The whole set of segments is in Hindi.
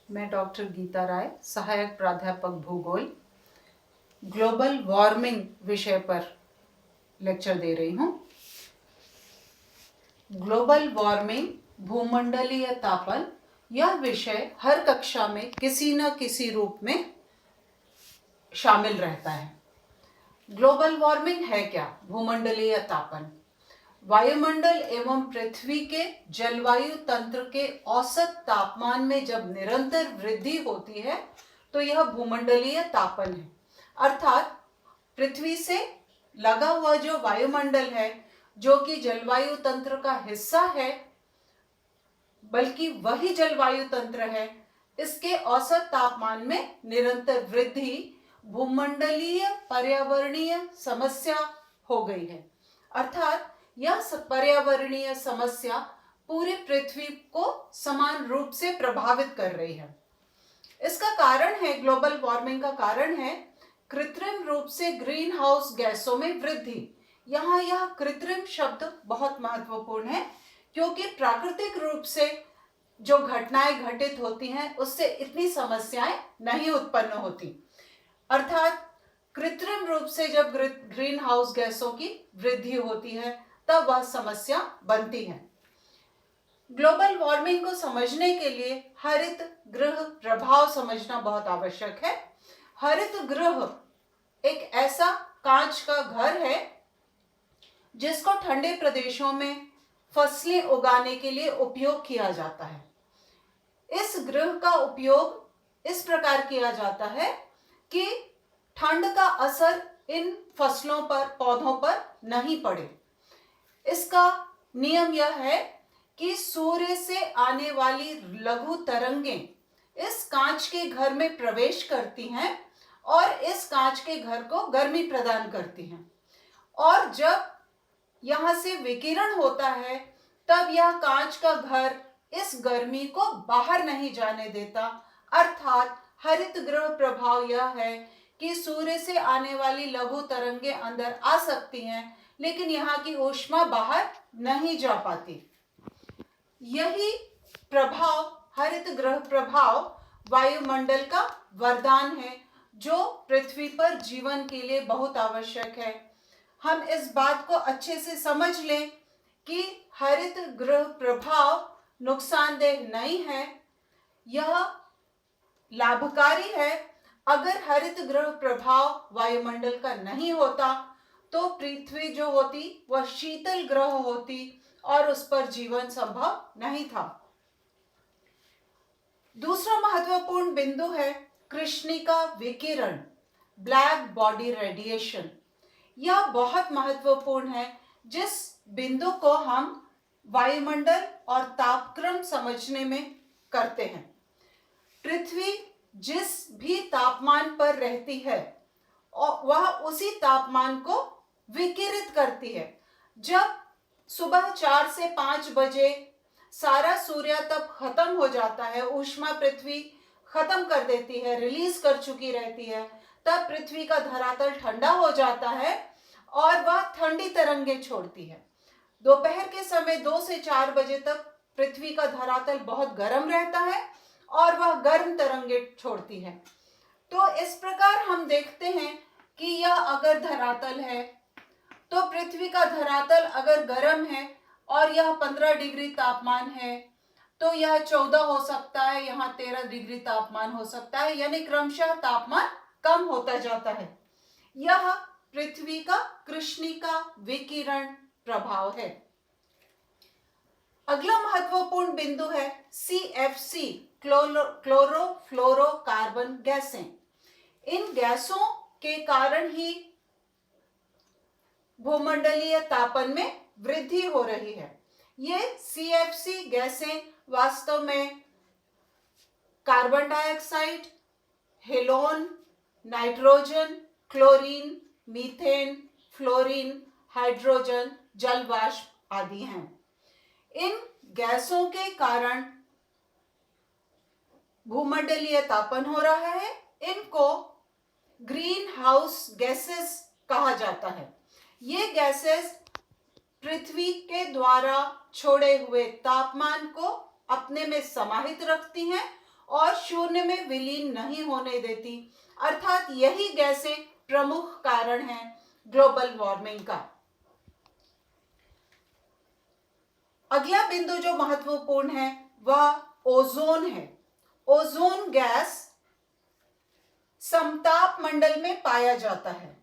मैं डॉक्टर गीता राय, सहायक प्राध्यापक भूगोल, ग्लोबल वार्मिंग विषय पर लेक्चर दे रही हूँ। ग्लोबल वार्मिंग, भूमंडलीय तापन, यह विषय हर कक्षा में किसी न किसी रूप में शामिल रहता है। ग्लोबल वार्मिंग है क्या? भूमंडलीय तापन वायुमंडल एवं पृथ्वी के जलवायु तंत्र के औसत तापमान में जब निरंतर वृद्धि होती है तो यह भूमंडलीय तापन है। अर्थात पृथ्वी से लगा हुआ जो वायुमंडल है, जो कि जलवायु तंत्र का हिस्सा है, बल्कि वही जलवायु तंत्र है, इसके औसत तापमान में निरंतर वृद्धि भूमंडलीय पर्यावरणीय समस्या हो गई है। अर्थात यह पर्यावरणीय समस्या पूरी पृथ्वी को समान रूप से प्रभावित कर रही है। इसका कारण है, ग्लोबल वार्मिंग का कारण है कृत्रिम रूप से ग्रीन हाउस गैसों में वृद्धि। यहाँ यह कृत्रिम शब्द बहुत महत्वपूर्ण है, क्योंकि प्राकृतिक रूप से जो घटनाएं घटित होती हैं उससे इतनी समस्याएं नहीं उत्पन्न होती। अर्थात कृत्रिम रूप से जब ग्रीन हाउस गैसों की वृद्धि होती है तब वह समस्या बनती है। ग्लोबल वार्मिंग को समझने के लिए हरित गृह प्रभाव समझना बहुत आवश्यक है। हरित गृह एक ऐसा कांच का घर है जिसको ठंडे प्रदेशों में फसलें उगाने के लिए उपयोग किया जाता है। इस गृह का उपयोग इस प्रकार किया जाता है कि ठंड का असर इन फसलों पर, पौधों पर नहीं पड़े। इसका नियम यह है कि सूर्य से आने वाली लघु तरंगें इस कांच के घर में प्रवेश करती हैं और इस कांच के घर को गर्मी प्रदान करती हैं, और जब यहां से विकिरण होता है तब यह कांच का घर इस गर्मी को बाहर नहीं जाने देता। अर्थात हरित गृह प्रभाव यह है कि सूर्य से आने वाली लघु तरंगें अंदर आ सकती हैं, लेकिन यहाँ की ऊष्मा बाहर नहीं जा पाती। यही प्रभाव, हरित गृह प्रभाव, वायुमंडल का वरदान है, जो पृथ्वी पर जीवन के लिए बहुत आवश्यक है। हम इस बात को अच्छे से समझ लें कि हरित गृह प्रभाव नुकसानदेह नहीं है, यह लाभकारी है। अगर हरित गृह प्रभाव वायुमंडल का नहीं होता तो पृथ्वी जो होती वह शीतल ग्रह होती और उस पर जीवन संभव नहीं था। दूसरा महत्वपूर्ण बिंदु है कृष्णिका विकिरण, ब्लैक बॉडी रेडिएशन। यह बहुत महत्वपूर्ण है, जिस बिंदु को हम वायुमंडल और तापक्रम समझने में करते हैं। पृथ्वी जिस भी तापमान पर रहती है और वह उसी तापमान को विकिरित करती है। जब सुबह 4 से 5 बजे सारा सूर्यातप खत्म हो जाता है, ऊष्मा पृथ्वी खत्म कर देती है, रिलीज कर चुकी रहती है, तब पृथ्वी का धरातल ठंडा हो जाता है और वह ठंडी तरंगें छोड़ती है। दोपहर के समय 2 से 4 बजे तक पृथ्वी का धरातल बहुत गर्म रहता है और वह गर्म तरंगें छोड़ती है। तो इस प्रकार हम देखते हैं कि यह अगर धरातल है तो पृथ्वी का धरातल अगर गर्म है और यह 15 डिग्री तापमान है तो यह 14 हो सकता है, यहाँ 13 डिग्री तापमान हो सकता है, यानी क्रमशः तापमान कम होता जाता है। यह पृथ्वी का कृष्णिका विकिरण प्रभाव है। अगला महत्वपूर्ण बिंदु है CFC, क्लोरोफ्लोरोकार्बन गैसें। इन गैसों के कारण ही भूमंडलीय तापन में वृद्धि हो रही है। ये CFC गैसें वास्तव में carbon dioxide, halon, nitrogen, chlorine, methane, fluorine, hydrogen, जल वाष्प आदि हैं। इन गैसों के कारण भूमंडलीय तापन हो रहा है। इनको ग्रीन हाउस गैसेस कहा जाता है। ये गैसेस पृथ्वी के द्वारा छोड़े हुए तापमान को अपने में समाहित रखती हैं और शून्य में विलीन नहीं होने देती। अर्थात यही गैसें प्रमुख कारण हैं ग्लोबल वार्मिंग का। अगला बिंदु जो महत्वपूर्ण है वह ओजोन है। ओजोन गैस समताप मंडल में पाया जाता है।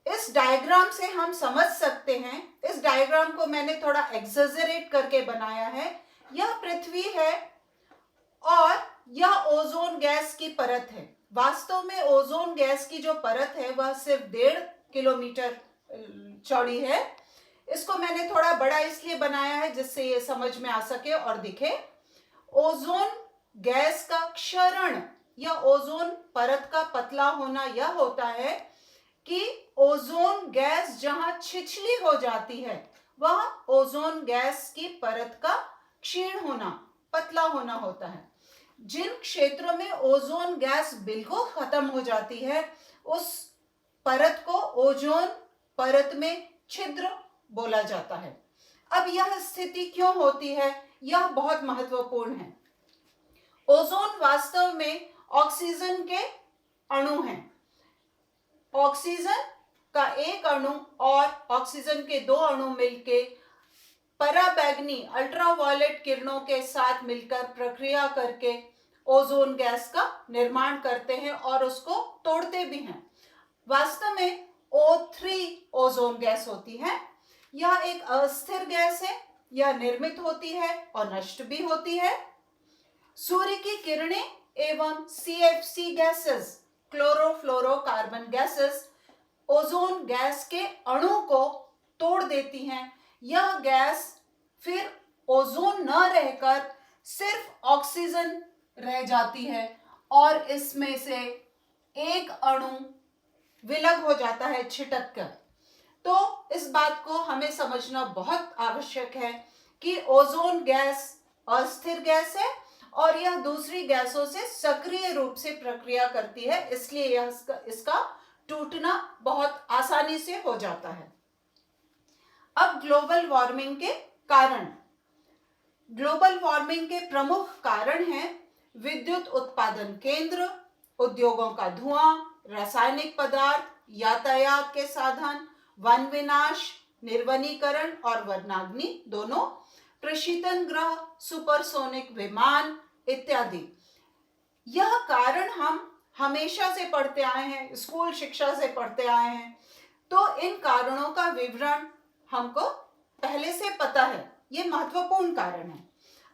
इस डायग्राम से हम समझ सकते हैं, इस डायग्राम को मैंने थोड़ा एक्सैजरेट करके बनाया है। यह पृथ्वी है और यह ओजोन गैस की परत है। वास्तव में ओजोन गैस की जो परत है वह सिर्फ 1.5 किलोमीटर चौड़ी है। इसको मैंने थोड़ा बड़ा इसलिए बनाया है जिससे ये समझ में आ सके और दिखे। ओजोन गैस का क्षरण या ओजोन परत का पतला होना यह होता है कि ओजोन गैस जहां छिछली हो जाती है वह ओजोन गैस की परत का क्षीण होना, पतला होना होता है। जिन क्षेत्रों में ओजोन गैस बिल्कुल खत्म हो जाती है उस परत को ओजोन परत में छिद्र बोला जाता है। अब यह स्थिति क्यों होती है, यह बहुत महत्वपूर्ण है। ओजोन वास्तव में ऑक्सीजन के अणु हैं। ऑक्सीजन का एक अणु और ऑक्सीजन के 2 अणु मिलके पराबैंगनी अल्ट्रावायलेट किरणों के साथ मिलकर प्रक्रिया करके ओजोन गैस का निर्माण करते हैं और उसको तोड़ते भी हैं। वास्तव में O3 ओजोन गैस होती है। यह एक अस्थिर गैस है। यह निर्मित होती है और नष्ट भी होती है। सूर्य की किरणें एवं CFC gases, chlorofluorocarbon gases, ozone gas के अणु को तोड़ देती हैं। यह गैस फिर ओजोन न रहकर सिर्फ ऑक्सीजन रह जाती है और इसमें से एक अणु विलग हो जाता है छिटक कर। तो इस बात को हमें समझना बहुत आवश्यक है कि ओजोन गैस अस्थिर गैस है और यह दूसरी गैसों से सक्रिय रूप से प्रक्रिया करती है, इसलिए यह इसका टूटना बहुत आसानी से हो जाता है। अब ग्लोबल वार्मिंग के कारण। ग्लोबल वार्मिंग के प्रमुख कारण हैं विद्युत उत्पादन केंद्र, उद्योगों का धुआं, रासायनिक पदार्थ, यातायात के साधन, वन विनाश, निर्वनीकरण और वनाग्नि दोनों, प्रशीतन ग्रह, सुपरसोनिक विमान इत्यादि। यह कारण हम हमेशा से पढ़ते आए हैं, स्कूल शिक्षा से पढ़ते आए हैं, तो इन कारणों का विवरण हमको पहले से पता है। ये महत्वपूर्ण कारण है।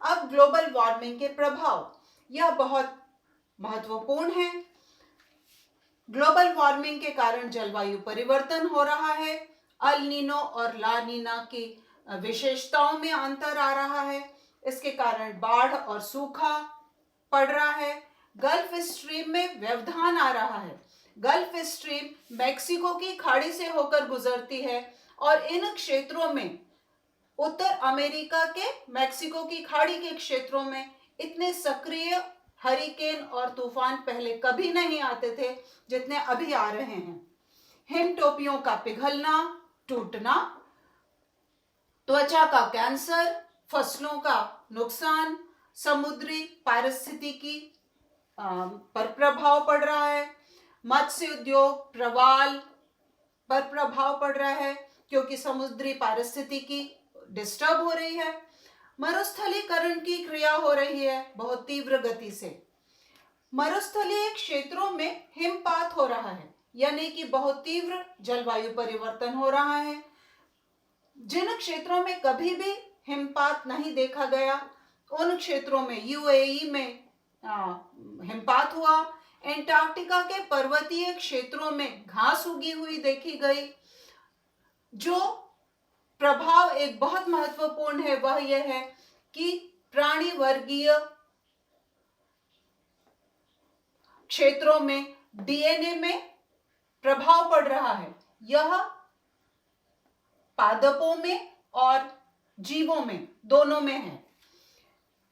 अब ग्लोबल वार्मिंग के प्रभाव, यह बहुत महत्वपूर्ण है। ग्लोबल वार्मिंग के कारण जलवायु परिवर्तन हो रहा है। अल नीनो और ला नीना की विशेषताओं में अंतर आ रहा है। इसके कारण बाढ़ और सूखा पड़ रहा है। गल्फ स्ट्रीम में व्यवधान आ रहा है। गल्फ स्ट्रीम मैक्सिको की खाड़ी से होकर गुजरती है और इन क्षेत्रों में, उत्तर अमेरिका के मैक्सिको की खाड़ी के क्षेत्रों में इतने सक्रिय हरिकेन और तूफान पहले कभी नहीं आते थे जितने अभी आ रहे हैं। हिम टोपियों का पिघलना, टूटना, त्वचा का कैंसर, फसलों का नुकसान, समुद्री पारिस्थितिकी पर प्रभाव पड़ रहा है। मत्स्य उद्योग, प्रवाल पर प्रभाव पड़ रहा है क्योंकि समुद्री पारिस्थितिकी डिस्टर्ब हो रही है। मरुस्थलीकरण की क्रिया हो रही है बहुत तीव्र गति से। मरुस्थलीय क्षेत्रों में हिमपात हो रहा है, यानी कि बहुत तीव्र जलवायु परिवर्तन हो रहा है। जिन क्षेत्रों में कभी भी हिमपात नहीं देखा गया उन क्षेत्रों में, UAE में हिमपात हुआ। एंटार्क्टिका के पर्वतीय क्षेत्रों में घास उगी हुई देखी गई। जो प्रभाव एक बहुत महत्वपूर्ण है वह यह है कि प्राणी वर्गीय क्षेत्रों में DNA में प्रभाव पड़ रहा है। यह पादपों में और जीवों में दोनों में है।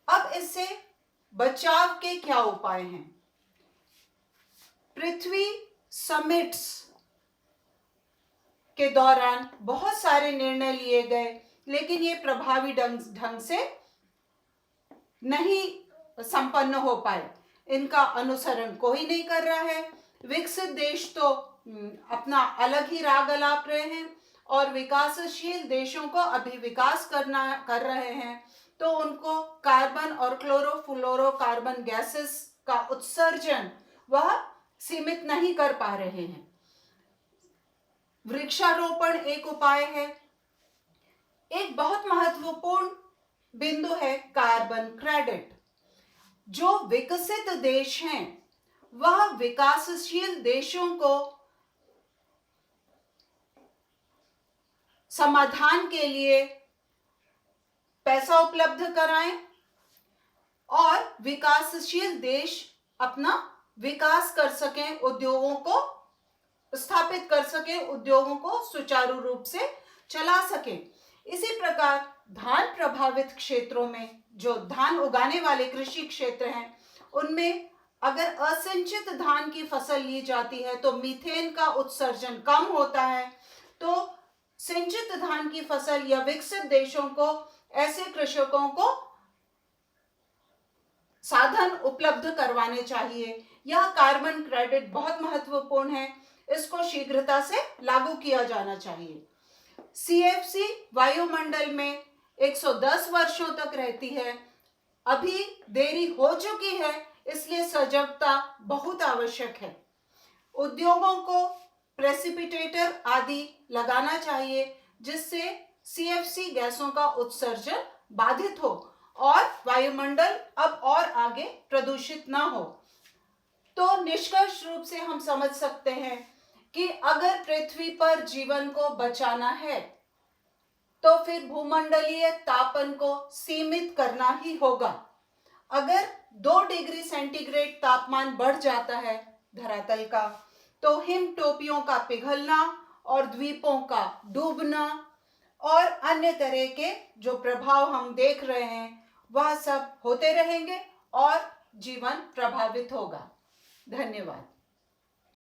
अब इससे बचाव के क्या उपाय हैं? पृथ्वी समिट्स के दौरान बहुत सारे निर्णय लिए गए, लेकिन ये प्रभावी ढंग से नहीं संपन्न हो पाए, इनका अनुसरण कोई नहीं कर रहा है। विकसित देश तो अपना अलग ही राग अलाप रहे हैं और विकासशील देशों को अभी विकास कर रहे हैं, तो उनको कार्बन और क्लोरोफ्लोरोकार्बन गैसेस का उत्सर्जन वह सीमित नहीं कर पा रहे हैं। वृक्षारोपण एक उपाय है। एक बहुत महत्वपूर्ण बिंदु है कार्बन क्रेडिट। जो विकसित देश हैं वह विकासशील देशों को समाधान के लिए पैसा उपलब्ध कराएं और विकासशील देश अपना विकास कर सकें, उद्योगों को स्थापित कर सकें, उद्योगों को सुचारू रूप से चला सकें। इसी प्रकार धान प्रभावित क्षेत्रों में जो धान उगाने वाले कृषि क्षेत्र हैं, उनमें अगर असिंचित धान की फसल ली जाती है तो मीथेन का उत्सर्जन कम होता है। तो सिंचित धान की फसल या विकसित देशों को, ऐसे कृषकों को साधन उपलब्ध करवाने चाहिए। यह कार्बन क्रेडिट बहुत महत्वपूर्ण है, इसको शीघ्रता से लागू किया जाना चाहिए। सीएफसी वायुमंडल में 110 वर्षों तक रहती है। अभी देरी हो चुकी है, इसलिए सजगता बहुत आवश्यक है। उद्योगों को प्रेसिपिटेटर आदि लगाना चाहिए, जिससे सीएफसी गैसों का उत्सर्जन बाधित हो और वायुमंडल अब और आगे प्रदूषित ना हो। तो निष्कर्ष रूप से हम समझ सकते हैं कि अगर पृथ्वी पर जीवन को बचाना है तो फिर भूमंडलीय तापन को सीमित करना ही होगा। अगर 2 डिग्री सेंटीग्रेड तापमान बढ़ जाता है धरातल का, तो हिम टोपियों का पिघलना और द्वीपों का डूबना और अन्य तरह के जो प्रभाव हम देख रहे हैं वह सब होते रहेंगे और जीवन प्रभावित होगा। धन्यवाद।